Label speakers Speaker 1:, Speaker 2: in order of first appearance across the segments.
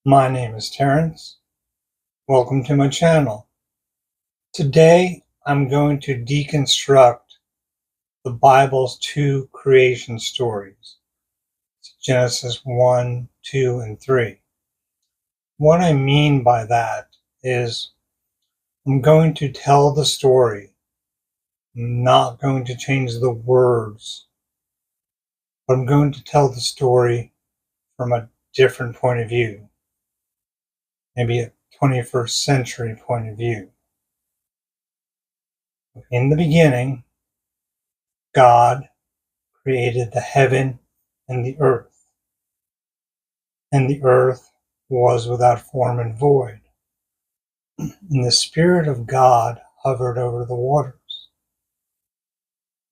Speaker 1: My name is Terence. Welcome to my channel. Today I'm going to deconstruct the Bible's two creation stories, Genesis 1, 2, and 3. What I mean by that is I'm going to tell the story. I'm not going to change the words, but I'm going to tell the story from a different point of view, maybe a 21st century point of view. In the beginning, God created the heaven and the earth was without form and void. And the Spirit of God hovered over the waters.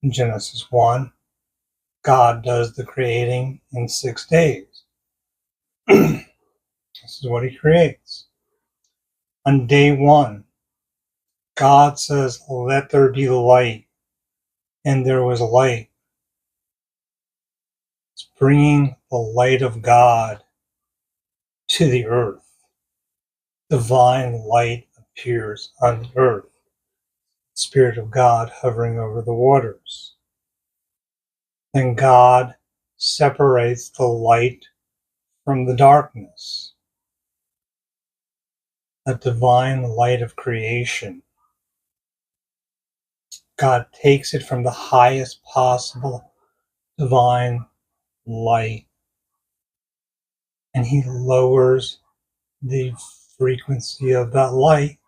Speaker 1: In Genesis 1, God does the creating in 6 days. This is what he creates. On day 1, God says, "Let there be light," and there was light. It's bringing the light of God to the earth. Divine light appears on the earth. Spirit of God hovering over the waters. Then God separates the light from the darkness. That divine light of creation. God takes it from the highest possible divine light and he lowers the frequency of that light.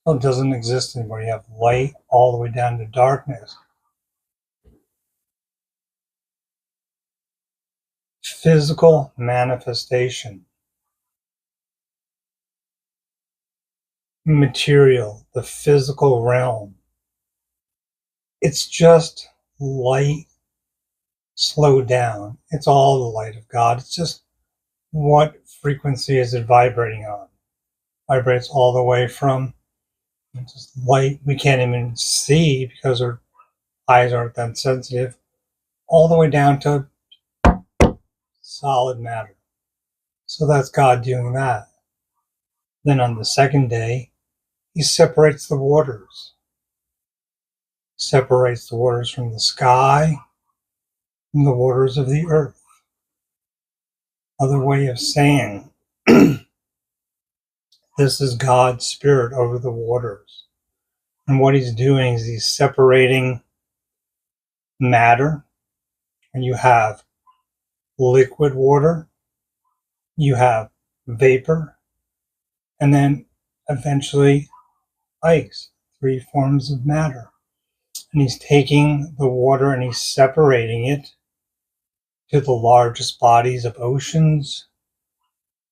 Speaker 1: So it doesn't exist anymore. You have light all the way down to darkness. Physical manifestation. Material, the physical realm. It's just light slowed down. It's all the light of God. It's just what frequency is it vibrating on? Vibrates all the way from just light we can't even see because our eyes aren't that sensitive, all the way down to solid matter. So that's God doing that. Then on the second day, he separates the waters. Separates the waters from the sky, from the waters of the earth. Other way of saying, this is God's Spirit over the waters. And what he's doing is he's separating matter. And you have liquid water, you have vapor, and then eventually ice, 3 forms of matter. And he's taking the water and he's separating it to the largest bodies of oceans,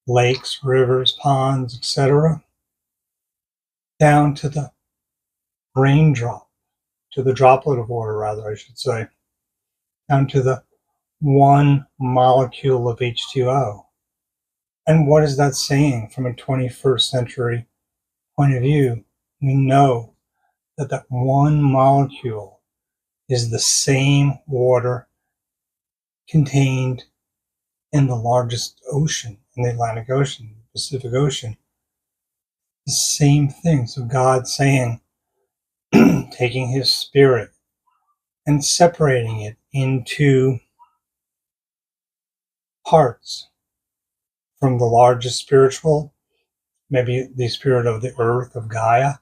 Speaker 1: lakes, rivers, ponds, etc., down to the raindrop, to the droplet of water, rather, I should say, down to the 1 molecule of H2O. And what is that saying from a 21st century point of view? We know that that 1 molecule is the same water contained in the largest ocean, in the Atlantic Ocean, the Pacific Ocean. The same thing. So God's saying, taking his spirit and separating it into parts from the largest spiritual, maybe the spirit of the earth, of Gaia,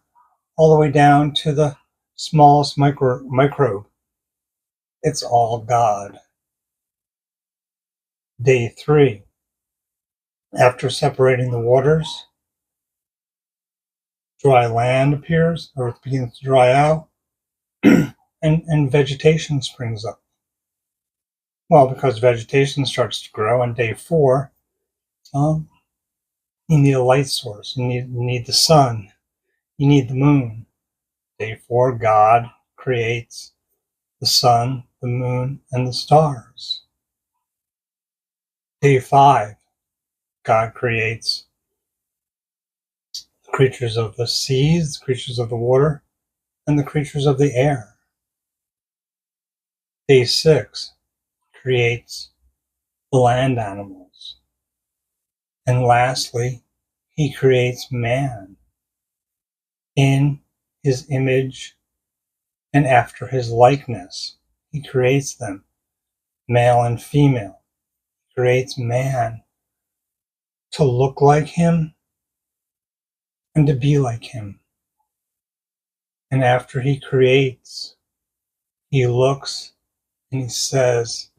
Speaker 1: all the way down to the smallest microbe. It's all God. Day 3. After separating the waters, dry land appears, earth begins to dry out, and vegetation springs up. Well, because vegetation starts to grow on day 4, you need a light source. You need the sun. You need the moon. Day 4, God creates the sun, the moon, and the stars. Day 5, God creates the creatures of the seas, the creatures of the water, and the creatures of the air. Day 6 creates the land animals. And lastly, he creates man in his image and after his likeness. He creates them, male and female. He creates man to look like him and to be like him. And after he creates, he looks and he says,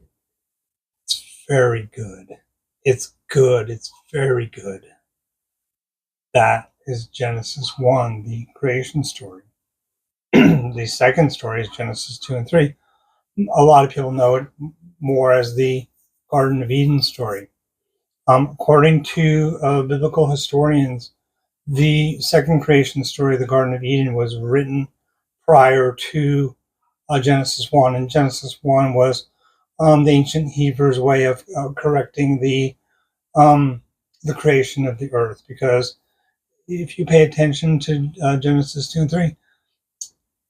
Speaker 1: it's very good. It's good. It's very good. That is Genesis 1, the creation story. The second story is Genesis 2 and 3. A lot of people know it more as the Garden of Eden story. According to biblical historians, the second creation story, the Garden of Eden, was written prior to Genesis 1. And Genesis 1 was the ancient Hebrews' way of correcting the creation of the earth. Because if you pay attention to Genesis 2 and 3,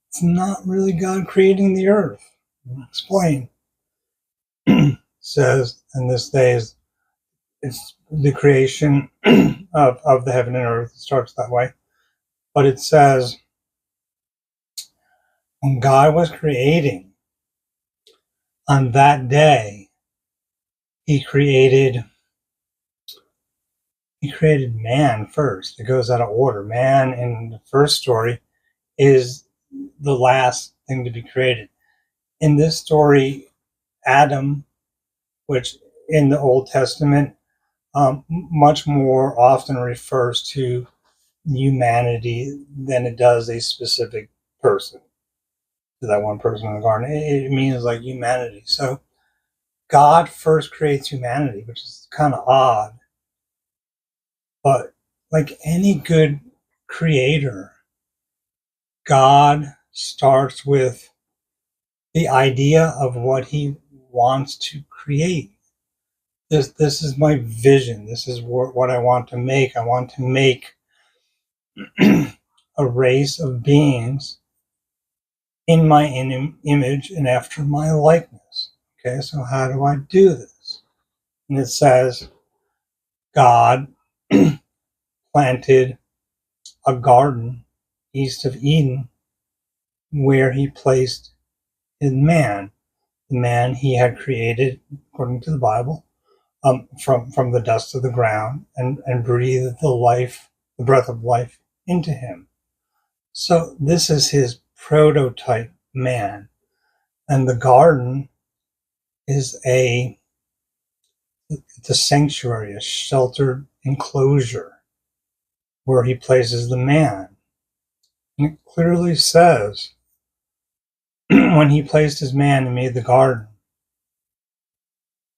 Speaker 1: it's not really God creating the earth. I'll explain. Says, and this day is it's the creation of the heaven and earth. It starts that way. But it says, when God was creating, on that day, he created man first. It goes out of order. Man in the first story is the last thing to be created. In this story, Adam, which in the Old Testament much more often refers to humanity than it does a specific person. To that one person in the garden, it means like humanity. So God first creates humanity, which is kind of odd. But like any good creator, God starts with the idea of what he wants to create. This is my vision. This is what I want to make. I want to make a race of beings in my image and after my likeness. Okay, so how do I do this? And it says, God planted a garden east of Eden where he placed his man, the man he had created, according to the Bible, from the dust of the ground and breathed the breath of life into him. So this is his prototype man. And the garden is it's a sanctuary, a sheltered enclosure where he places the man. And it clearly says, when he placed his man and made the garden,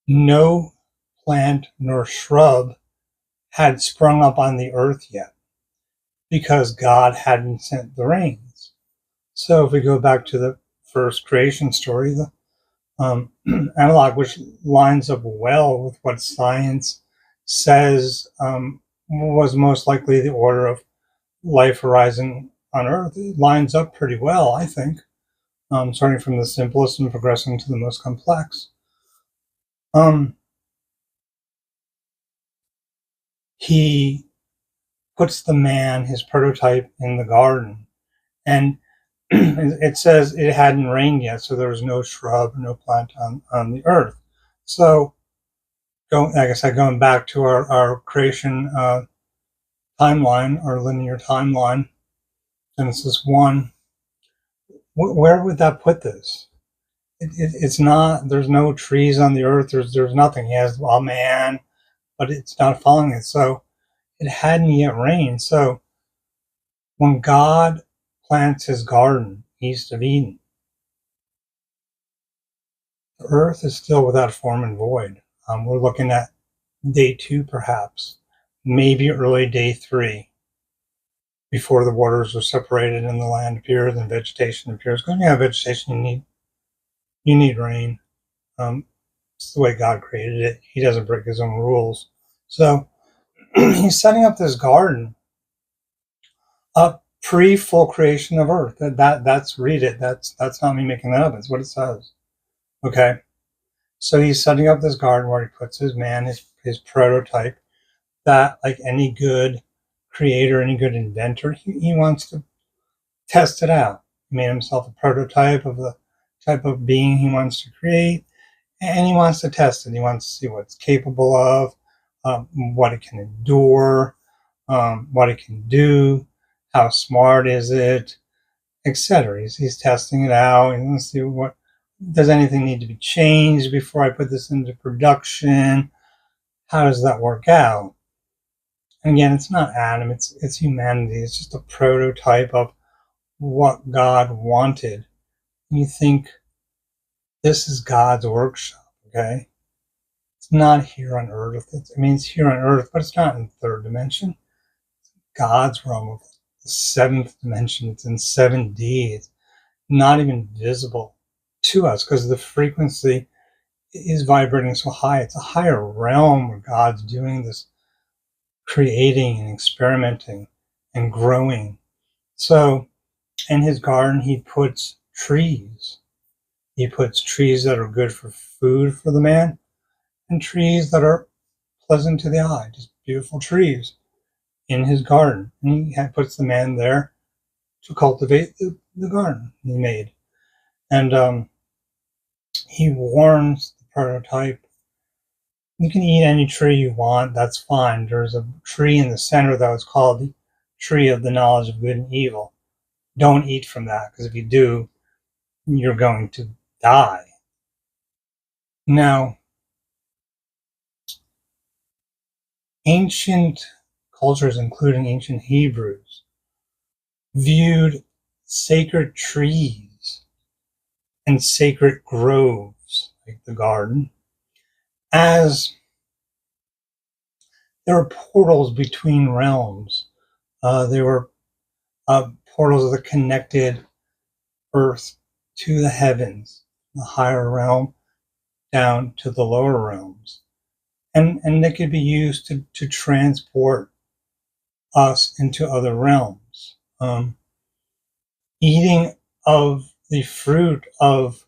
Speaker 1: no plant nor shrub had sprung up on the earth yet because God hadn't sent the rains. So if we go back to the first creation story, the analog, which lines up well with what science says was most likely the order of life horizon on Earth. It lines up pretty well, I think, starting from the simplest and progressing to the most complex. He puts the man, his prototype, in the garden, and it says it hadn't rained yet, so there was no shrub, no plant on the earth. So, like I said, going back to our creation timeline, our linear timeline, Genesis 1, where would that put this? It's not, there's no trees on the earth, there's nothing. He has a man, but it's not following it. So it hadn't yet rained. So when God plants his garden east of Eden, the earth is still without form and void. We're looking at day 2, perhaps, maybe early day 3, before the waters are separated and the land appears and vegetation appears. Because when you have vegetation, you need rain. It's the way God created it. He doesn't break his own rules. So he's setting up this garden up pre-full creation of earth. That's read it. That's not me making that up. It's what it says. Okay. So he's setting up this garden where he puts his man, his prototype, that, like any good creator, any good inventor, he wants to test it out. He made himself a prototype of the type of being he wants to create, and he wants to test it. He wants to see what it's capable of, what it can endure, what it can do, how smart is it, etc. He's testing it out and let's see what does anything need to be changed before I put this into production. How does that work out? And again, it's not Adam, it's humanity. It's just a prototype of what God wanted. And you think this is God's workshop, okay? It's not here on earth. It's here on earth, but it's not in the third dimension. It's God's realm of the seventh dimension. It's in 7D. It's not even visible to us because the frequency is vibrating so high. It's a higher realm where God's doing this creating and experimenting and growing. So in his garden, he puts trees. He puts trees that are good for food for the man and trees that are pleasant to the eye, just beautiful trees in his garden. And he puts the man there to cultivate the garden he made. And he warns the prototype, you can eat any tree you want, that's fine. There's a tree in the center that was called the tree of the knowledge of good and evil. Don't eat from that, because if you do, you're going to die. Now, ancient cultures, including ancient Hebrews, viewed sacred trees and sacred groves, like the garden, as there were portals between realms. They were portals that connected earth to the heavens, the higher realm, down to the lower realms. And they could be used to transport us into other realms. Eating of the fruit of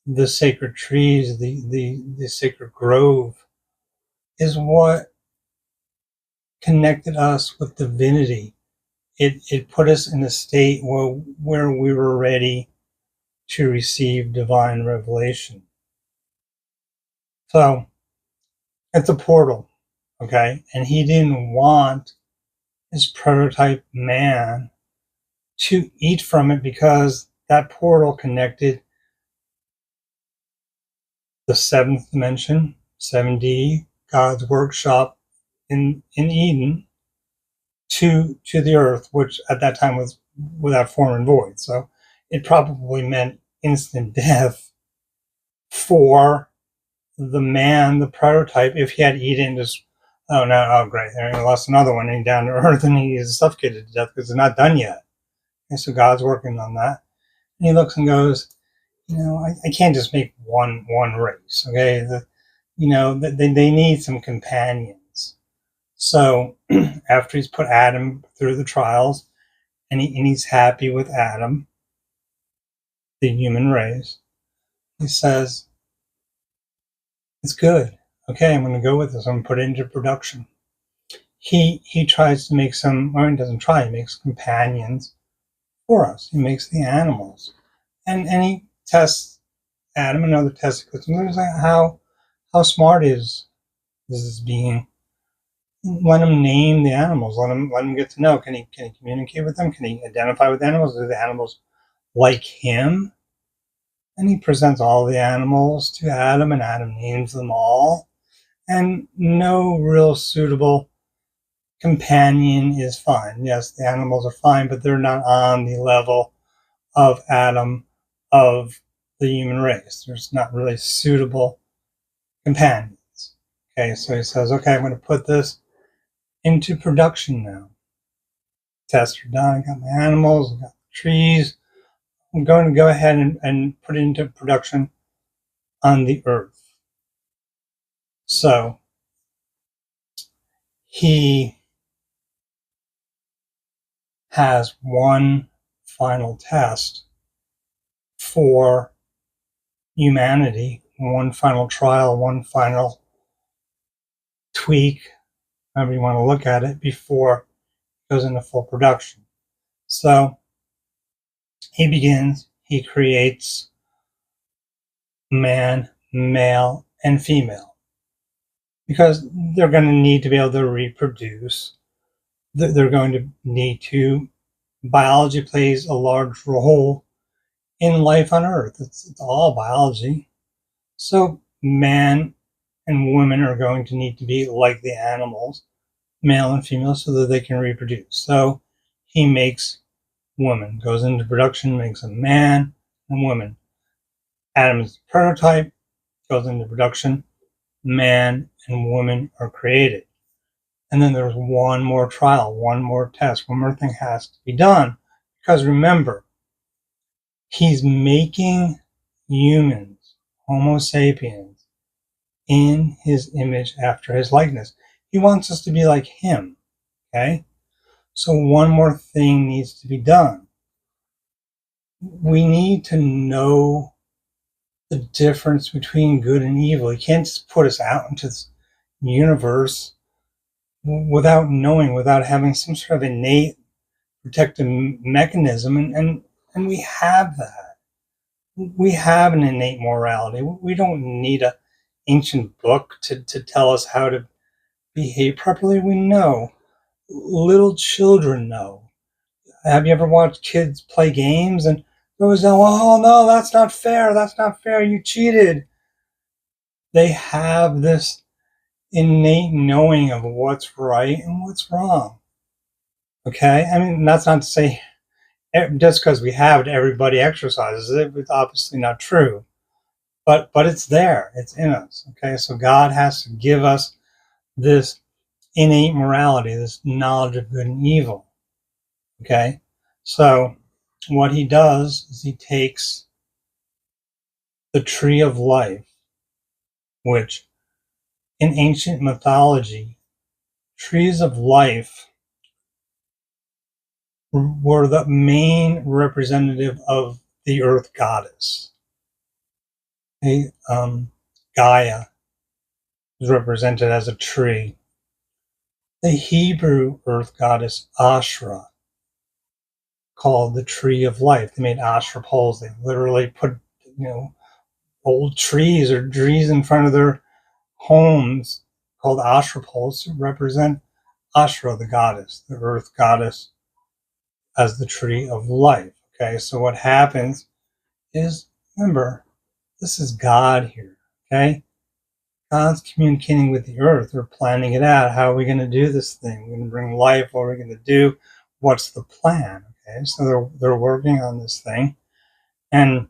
Speaker 1: the sacred trees, the sacred grove, is what connected us with divinity. It put us in a state where we were ready to receive divine revelation. So it's a portal, okay? And he didn't want his prototype man to eat from it because that portal connected the seventh dimension, 7D, God's workshop in Eden, to the earth, which at that time was without form and void. So it probably meant instant death for the man, the prototype, if he had eaten just, oh no, oh great, he lost another one and he's down to earth and he is suffocated to death because it's not done yet. And so God's working on that. And he looks and goes, I can't just make one race, okay? They need some companions. So after he's put Adam through the trials and he's happy with Adam, the human race, he says, it's good. Okay, I'm going to go with this. I'm going to put it into production. He tries to make he doesn't try, he makes companions for us. He makes the animals. And he tests Adam, another test. Like, how smart is this being? Let him name the animals. Let him get to know. Can he communicate with them? Can he identify with animals? Do the animals like him? And he presents all the animals to Adam, and Adam names them all. And no real suitable companion is fine. Yes, the animals are fine, but they're not on the level of Adam, of the human race. There's not really suitable companions. Okay, so he says, okay, I'm going to put this into production now. Tests are done. I got my animals, I got the trees. I'm going to go ahead and put it into production on the earth. So he has one final test for humanity, one final trial, one final tweak however you want to look at it, before it goes into full production. So he creates man, male, and female, because they're going to need to be able to reproduce. They're going to need to, biology plays a large role in life on Earth. It's all biology. So man and woman are going to need to be like the animals, male and female, so that they can reproduce. So he makes woman, goes into production, makes a man and woman. Adam is the prototype, goes into production, man and woman are created. And then there's one more trial, one more test, one more thing has to be done. Because remember, he's making humans, Homo sapiens, in his image after his likeness. He wants us to be like him, okay? So one more thing needs to be done. We need to know the difference between good and evil. He can't just put us out into this universe without knowing, without having some sort of innate protective mechanism, and we have that. We have an innate morality. We don't need an ancient book to tell us how to behave properly. We know. Little children know. Have you ever watched kids play games and goes, oh no, that's not fair, you cheated? They have this innate knowing of what's right and what's wrong. Okay? I mean, that's not to say just because we have it, everybody exercises it. It's obviously not true. But it's there. It's in us. Okay? So God has to give us this innate morality, this knowledge of good and evil. Okay? So what he does is he takes the tree of life, which in ancient mythology, trees of life were the main representative of the earth goddess. Gaia is represented as a tree. The Hebrew earth goddess Asherah, called the tree of life. They made Asherah poles. They literally put, old trees or trees in front of their homes called Asherah poles to represent Asherah, the goddess, the earth goddess, as the tree of life. Okay, so what happens is, remember, this is God here. Okay, God's communicating with the earth. They're planning it out. How are we going to do this thing? We're going to bring life. What are we going to do? What's the plan? Okay, so they're working on this thing, and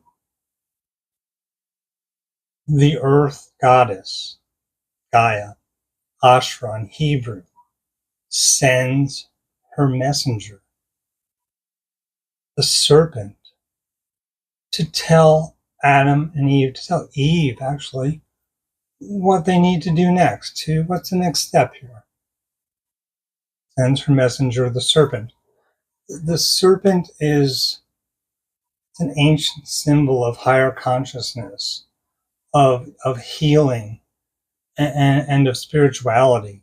Speaker 1: the earth goddess, Gaia, Asherah in Hebrew, sends her messenger, the serpent, to tell Adam and Eve, to tell Eve actually, what they need to do next. What's the next step here? Sends her messenger, the serpent. The serpent is an ancient symbol of higher consciousness, of healing, and of spirituality.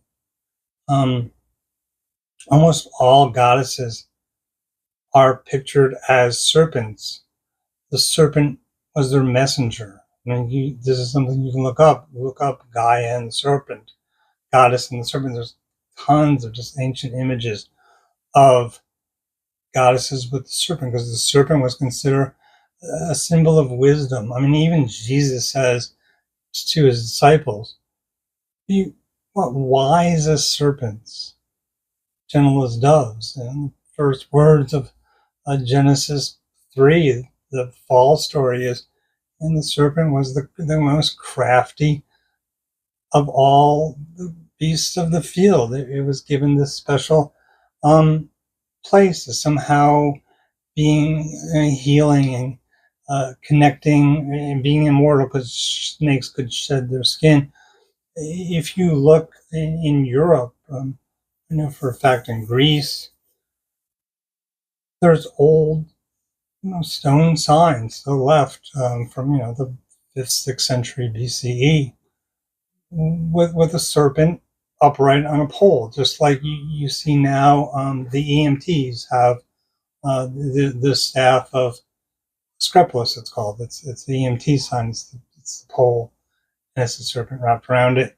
Speaker 1: Almost all goddesses are pictured as serpents. The serpent was their messenger. I mean, this is something you can look up. Look up Gaia and the serpent, goddess and the serpent. There's tons of just ancient images of goddesses with the serpent, because the serpent was considered a symbol of wisdom. I mean, even Jesus says to his disciples, "You what wise as serpents, gentle as doves." And the first words of Genesis 3, the fall story, is, and the serpent was the most crafty of all the beasts of the field. It was given this special place of somehow being healing and connecting and being immortal, because snakes could shed their skin. If you look in Europe, I know for a fact in Greece, there's old stone signs still left from the 5th, 6th century BCE with a serpent upright on a pole, just like you see now. The EMTs have the staff of Screpulus, it's called. It's the EMT sign. It's the pole, and it's the serpent wrapped around it.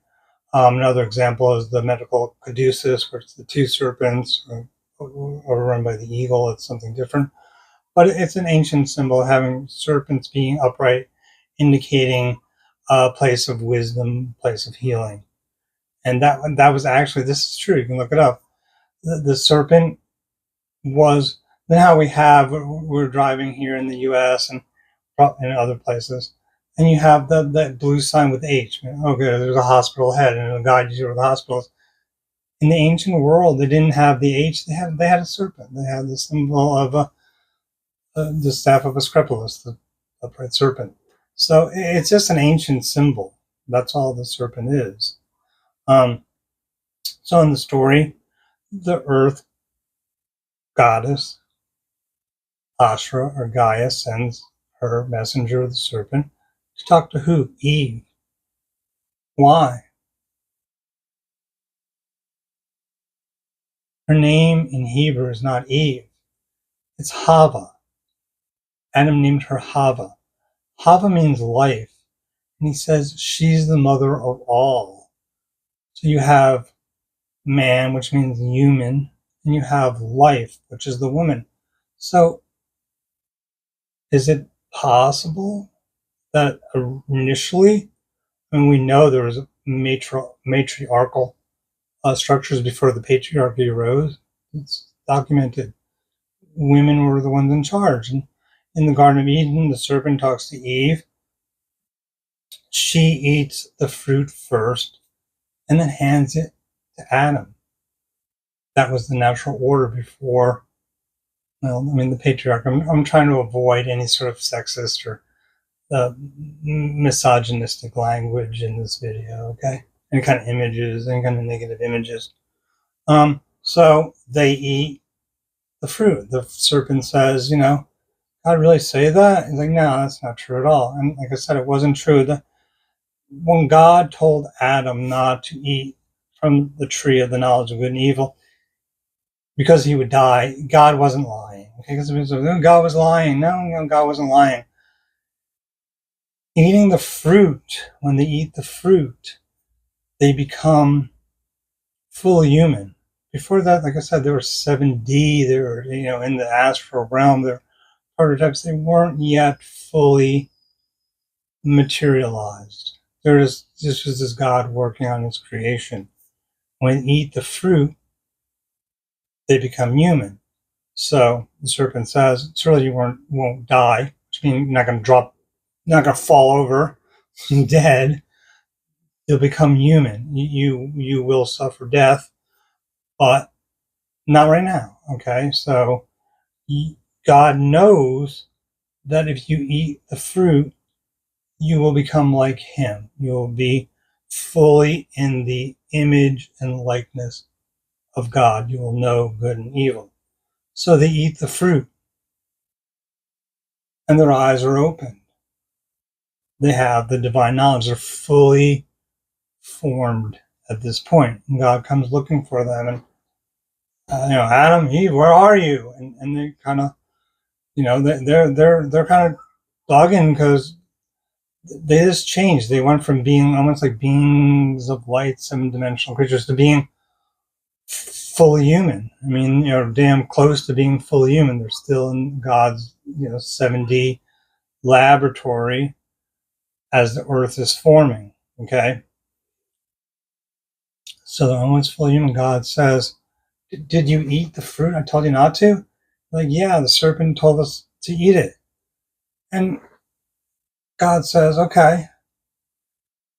Speaker 1: Another example is the medical caduceus, where it's the two serpents overrun by the eagle. It's something different. But it's an ancient symbol, having serpents being upright, indicating a place of wisdom, place of healing. And that was actually, this is true, you can look it up. The serpent was, then how we're driving here in the US and in other places, and you have that blue sign with H. Okay, there's a hospital ahead, and it'll guide you to the hospitals. In the ancient world, they didn't have the H, they had a serpent. They had the symbol of the staff of Asclepius, the upright serpent. So it's just an ancient symbol. That's all the serpent is. So in the story, the earth goddess, Asherah or Gaia, sends her messenger, the serpent, to talk to who? Eve. Why? Her name in Hebrew is not Eve. It's Hava. Adam named her Hava. Hava means life. And he says she's the mother of all. So you have man, which means human, and you have life, which is the woman. So is it possible that initially, and we know there was matriarchal structures before the patriarchy arose, it's documented, women were the ones in charge. And in the Garden of Eden, the serpent talks to Eve. She eats the fruit first and then hands it to Adam. That was the natural order before, the patriarchy. I'm trying to avoid any sort of sexist or misogynistic language in this video, okay? Any kind of images, any kind of negative images. So they eat the fruit. The serpent says, God really say that? He's like, no, that's not true at all. And like I said, it wasn't true. When God told Adam not to eat from the tree of the knowledge of good and evil, because he would die, God wasn't lying. Okay, because God was lying. No, God wasn't lying. Eating the fruit, when they eat the fruit, they become fully human. Before that, like I said, there were 7D, they were, in the astral realm, they're prototypes, they weren't yet fully materialized. This was this God working on his creation. When they eat the fruit, they become human. So the serpent says, surely you won't die, which means you're not going to fall over dead. You'll become human. You will suffer death, but not right now. Okay, so God knows that if you eat the fruit, you will become like him. You will be fully in the image and likeness of God. You will know good and evil. So they eat the fruit, and their eyes are opened. They have the divine knowledge. They're fully formed at this point. And God comes looking for them, and Adam, Eve, where are you? And they kind of, they're kind of bugging because they just changed. They went from being almost like beings of light, 7-dimensional creatures, to being fully human. I mean, damn close to being fully human. They're still in God's, 7D laboratory as the earth is forming. Okay. So the moment it's fully human, God says, did you eat the fruit? I told you not to. Like, yeah, the serpent told us to eat it. And God says, okay,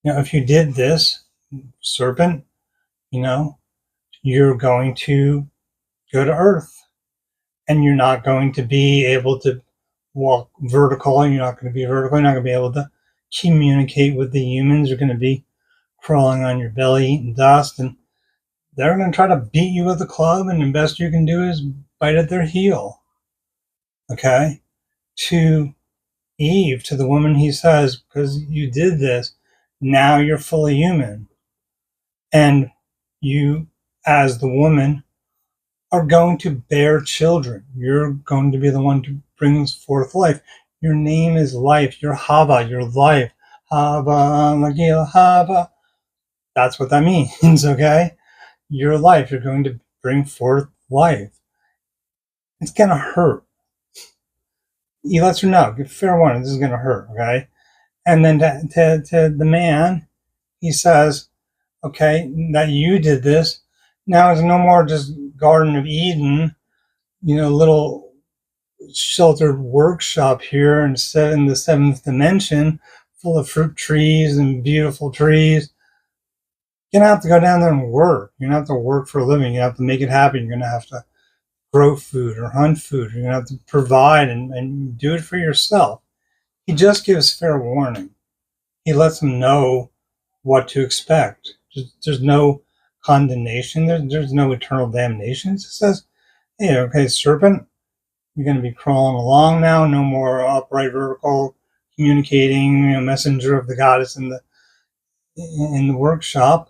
Speaker 1: if you did this, serpent, you're going to go to earth, and you're not going to be able to walk vertical, and you're not going to be vertical, you're not going to be able to communicate with the humans. You're going to be crawling on your belly, eating dust, and they're going to try to beat you with a club, and the best you can do is bite at their heel. Okay? To Eve, to the woman, he says, because you did this, now you're fully human. And You, as the woman, are going to bear children. You're going to be the one who brings forth life. Your name is life. You're Hava, your life. Hava, Nagila, Hava. That's what that means, okay? Your life. You're going to bring forth life. It's going to hurt. He lets her know, give fair warning, this is going to hurt, okay? And then to the man, he says, okay, that you did this. Now it's no more just Garden of Eden, little sheltered workshop here in the seventh dimension, full of fruit trees and beautiful trees. You're going to have to go down there and work. You're going to have to work for a living. You have to make it happen. You're going to have to grow food or hunt food. You're going to have to provide and do it for yourself. He just gives fair warning. He lets them know what to expect. There's no condemnation. There's no eternal damnation. It says, hey, okay, serpent, you're going to be crawling along now. No more upright vertical communicating, messenger of the goddess in the workshop.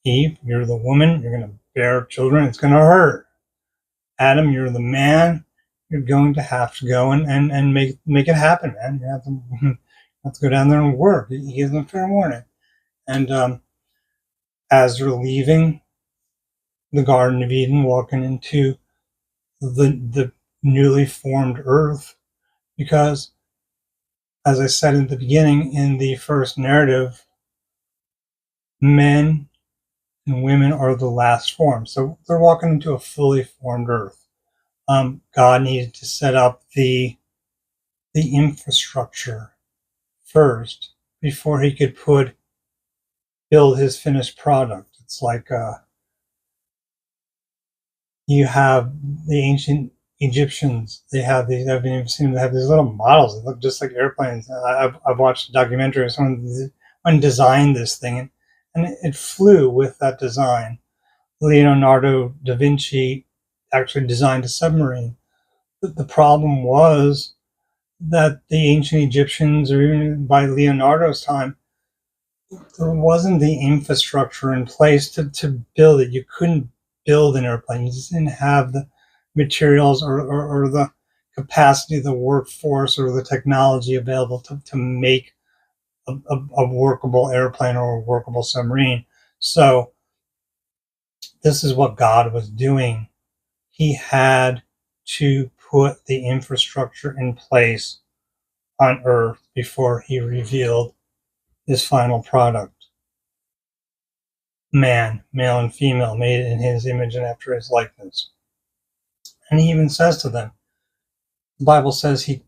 Speaker 1: Eve, you're the woman. You're going to bear children. It's going to hurt. Adam, you're the man. You're going to have to go and make it happen, man. You have to go down there and work. He gives them fair warning. And as they're leaving the Garden of Eden, walking into the newly formed earth, because, as I said in the beginning, in the first narrative, men and women are the last form. So they're walking into a fully formed earth. God needed to set up the infrastructure first before he could build his finished product. It's like you have the ancient Egyptians. I've even seen them have these little models that look just like airplanes. I've watched a documentary of someone designed this thing, and it flew with that design. Leonardo da Vinci actually designed a submarine. The problem was that the ancient Egyptians, or even by Leonardo's time, there wasn't the infrastructure in place to build it. You couldn't build an airplane. You just didn't have the materials or the capacity, the workforce, or the technology available to make a workable airplane or a workable submarine. So this is what God was doing. He had to put the infrastructure in place on Earth before he revealed his final product. Man, male and female, made in his image and after his likeness. And he even says to them, the Bible says he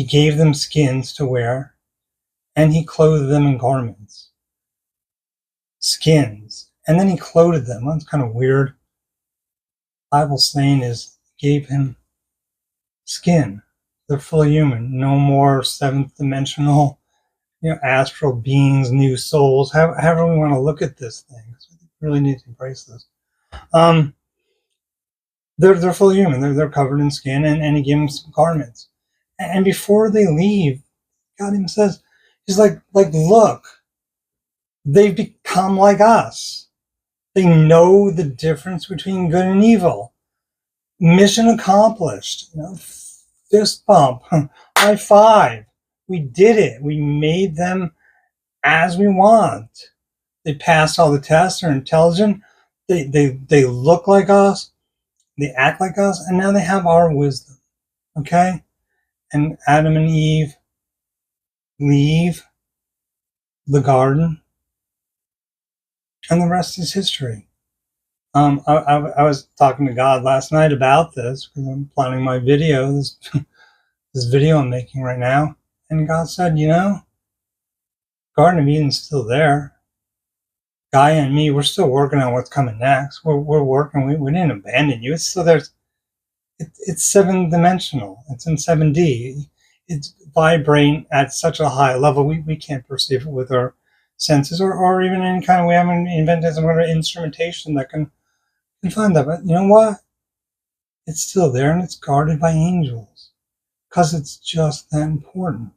Speaker 1: gave them skins to wear, and he clothed them in garments. Skins. And then he clothed them. That's kind of weird. Bible saying is gave him skin. They're fully human. No more seventh dimensional, astral beings, new souls. However we want to look at this thing. So we really need to embrace this. They're fully human. They're covered in skin, and he gave them some garments. And before they leave, God even says, he's like, look, they've become like us. They know the difference between good and evil. Mission accomplished. Fist bump, high five. We did it. We made them as we want. They passed all the tests. They're intelligent. They look like us. They act like us. And now they have our wisdom. Okay? And Adam and Eve leave the garden. And the rest is history. I was talking to God last night about this because I'm planning my video, this video I'm making right now. And God said, Garden of Eden's still there. Gaia and me, we're still working on what's coming next. We're working. We didn't abandon you. It's still there. It's 7-dimensional. It's in 7D. It's vibrating at such a high level we can't perceive it with our senses or even any kind of, we haven't invented some kind of instrumentation that can find that. But you know what? It's still there, and it's guarded by angels because it's just that important.